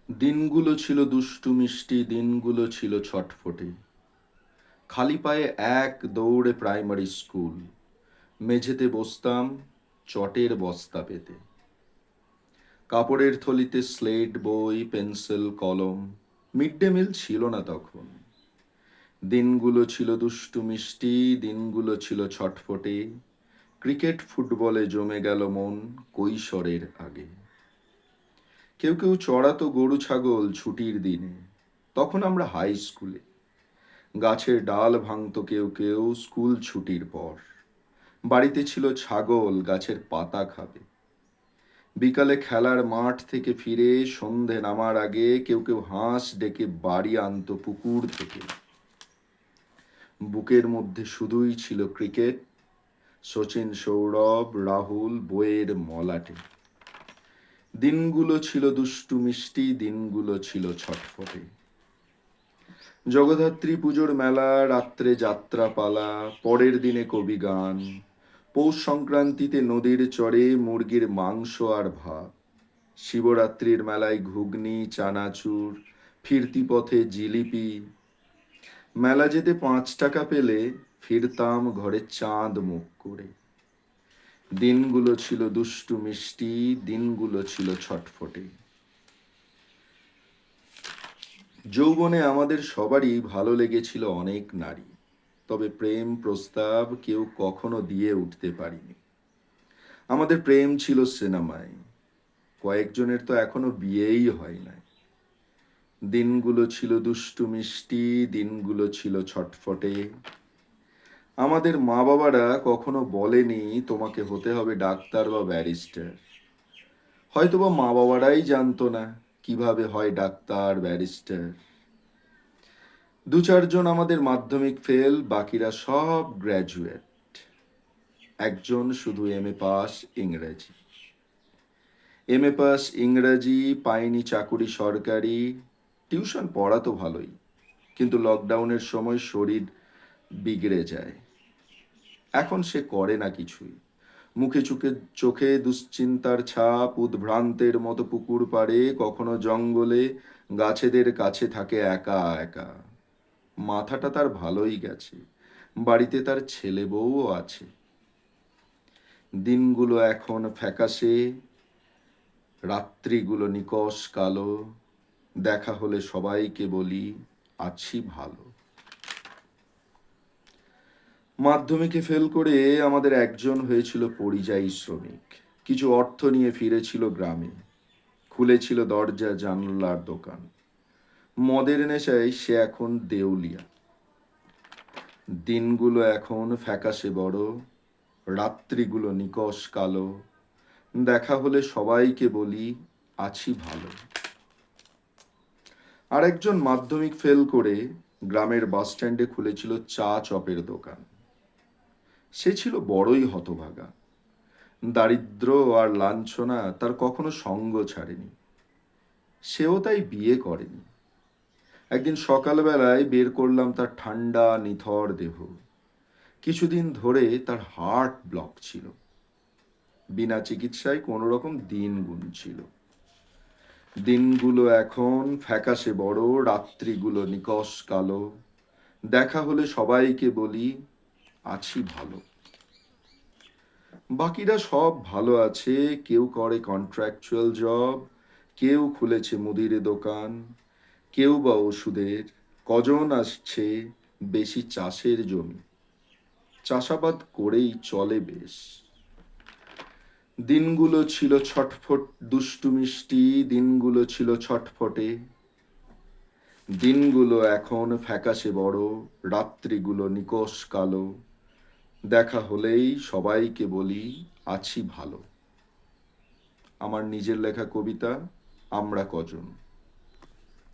দিনগুলো ছিল দুষ্টু মিষ্টি, দিনগুলো ছিল ছটফটে। খালি পায়ে এক দৌড়ে প্রাইমারি স্কুল। মেঝেতে বসতাম চটের বস্তা পেতে। কাপড়ের থলিতে স্লেট, বই, পেন্সিল, কলম। মিড ডে মিল ছিল না তখন। দিনগুলো ছিল দুষ্টু মিষ্টি, দিনগুলো ছিল ছটফটে। ক্রিকেট ফুটবলে জমে গেল মন কৈশোরের আগে। কেউ কেউ চড়াতো গরু ছাগল ছুটির দিনে, তখন আমরা হাই স্কুলে। গাছের ডাল ভাঙতো কেউ কেউ স্কুল ছুটির পর। বাড়িতে ছিল ছাগল, গাছের পাতা খাবে। বিকালে খেলার মাঠ থেকে ফিরে সন্ধে নামার আগে কেউ কেউ হাঁস ডেকে বাড়ি আনতো পুকুর থেকে। বুকের মধ্যে শুধুই ছিল ক্রিকেট, সচিন, সৌরভ, রাহুল বইয়ের মলাটে। দিনগুলো ছিল দুষ্টু মিষ্টি, দিনগুলো ছিল ছটফটে। জগদ্ধাত্রী পুজোর মেলা, রাত্রে যাত্রাপালা, পরের দিনে কবি গান। পৌষ সংক্রান্তিতে নদীর চরে মুরগির মাংস আর ভাত। শিবরাত্রির মেলায় ঘুগনি, চানাচুর, ফিরতি পথে জিলিপি। মেলা যেতে 5 টাকা পেলে ফিরতাম ঘরে চাঁদ মুখ করে। দিনগুলো ছিল দুষ্টু মিষ্টি, দিনগুলো ছিল ছটফটে। যৌবনে আমাদের সবারই ভালো লেগেছিল অনেক নারী, তবে প্রেম প্রস্তাব কেউ কখনো দিয়ে উঠতে পারিনি। আমাদের প্রেম ছিল সিনেমায়, কয়েকজনের তো এখনো বিয়েই হয় নাই। দিনগুলো ছিল দুষ্টু মিষ্টি, দিনগুলো ছিল ছটফটে। আমাদের মা বাবারা কখনো বলেনি তোমাকে হতে হবে ডাক্তার বা ব্যারিস্টার। হয়তোবা মা বাবারাই জানতো না কিভাবে হয় ডাক্তার ব্যারিস্টার। 2-4 জন আমাদের মাধ্যমিক ফেল, বাকিরা সব গ্র্যাজুয়েট। একজন শুধু এমএ পাস ইংরেজি। এমএ পাস ইংরাজি, পায়নি চাকুরি সরকারি। টিউশন পড়াতো ভালোই, কিন্তু লকডাউনের সময় শরীর বিগড়ে যায়। এখন সে করে না কিছুই। মুখে চোখে দুশ্চিন্তার ছাপ, উদ্ভ্রান্তের মতো পুকুর পাড়ে, কখনো জঙ্গলে গাছেদের কাছে থাকে একা একা। মাথাটা তার ভালোই গেছে, বাড়িতে তার ছেলে বউও আছে। দিনগুলো এখন ফ্যাকাশে, রাত্রিগুলো নিকষ কালো। দেখা হলে সবাইকে বলি আছি ভালো। মাধ্যমিকে ফেল করে আমাদের একজন হয়েছিল পরিযায়ী শ্রমিক। কিছু অর্থ নিয়ে ফিরেছিল গ্রামে, খুলেছিল দরজা জানলার দোকান। মদের নেশায় সে এখন দেউলিয়া। দিনগুলো এখন ফ্যাকাশে বড়, রাত্রিগুলো নিকষ কালো। দেখা হলে সবাইকে বলি আছি ভালো। আরেকজন মাধ্যমিক ফেল করে গ্রামের বাস স্ট্যান্ডে খুলেছিল চা চপের দোকান। সে ছিল বড়ই হতভাগা। দারিদ্র আর লাঞ্ছনা তার কখনো সঙ্গ ছাড়েনি। সেও তাই বিয়ে করেনি। একদিন সকালবেলায় বের করলাম তার ঠান্ডা নিথর দেহ। কিছুদিন ধরে তার হার্ট ব্লক ছিল। বিনা চিকিৎসায় কোনো রকম দিন গুনছিল। দিনগুলো এখন ফ্যাকাশে বড়, রাত্রিগুলো নিকষ কালো। দেখা হলে সবাইকে বলি আছি ভালো। বাকিরা সব ভালো আছে, কেউ করে কন্ট্রাকচুয়াল জব, কেউ খুলেছে মুদির দোকান, কেউ বা ওষুধের। কজন আসছে বেশি চাষের জমি, চাষাবাদ করেই চলে বেশ। দিনগুলো ছিল ছটফট দুষ্টু মিষ্টি, দিনগুলো ছিল ছটফটে। দিনগুলো এখন ফ্যাকাশে বড়, রাত্রিগুলো নিকষ কালো। দেখা হলেই সবাইকে বলি আছি ভালো। আমার নিজের লেখা কবিতা আমরা কজন।